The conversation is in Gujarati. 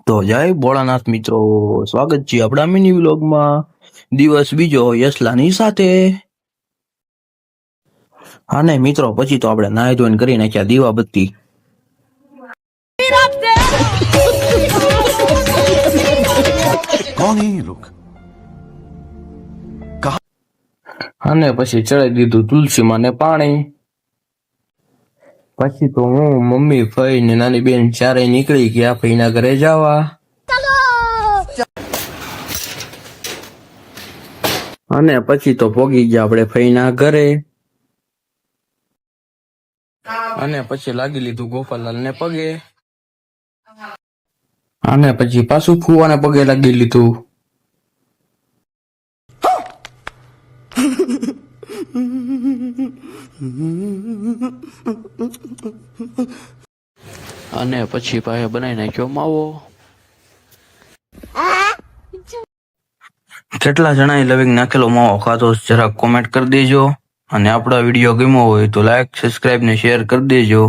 તો જય ભોળાનાથ મિત્રો, સ્વાગત છે આપણા મિની વ્લોગમાં. દિવસ બીજો યશલાની સાથે. અને મિત્રો પછી તો આપણે નાહી ધોઈને કરી નાખ્યા દીવાબત્તી. कौन है ये लोग? અને પછી ચડાવી દીધું તુલસીમાં ને પાણી. પછી તો હું, મમ્મી, ફઈ ને નાની બેન ચારે નીકળી ગયા ફઈના ઘરે જવા. અને પછી તો પોગી ગયા આપણે ફઈના ઘરે. અને પછી લાગી લીધું ગોપાલાલ ને પગે. અને પછી પાછું ફુવાને પગે લાગી લીધું. અને પછી પાછો બનાવી નાખ્યો માવો. કેટલા જણાએ લવિંગ નાખેલો માવો ખાધો જરાક કોમેન્ટ કરી દેજો. અને આપણા વિડીયો ગમ્યો હોય તો લાઈક, સબસ્ક્રાઇબ ને શેર કરી દેજો.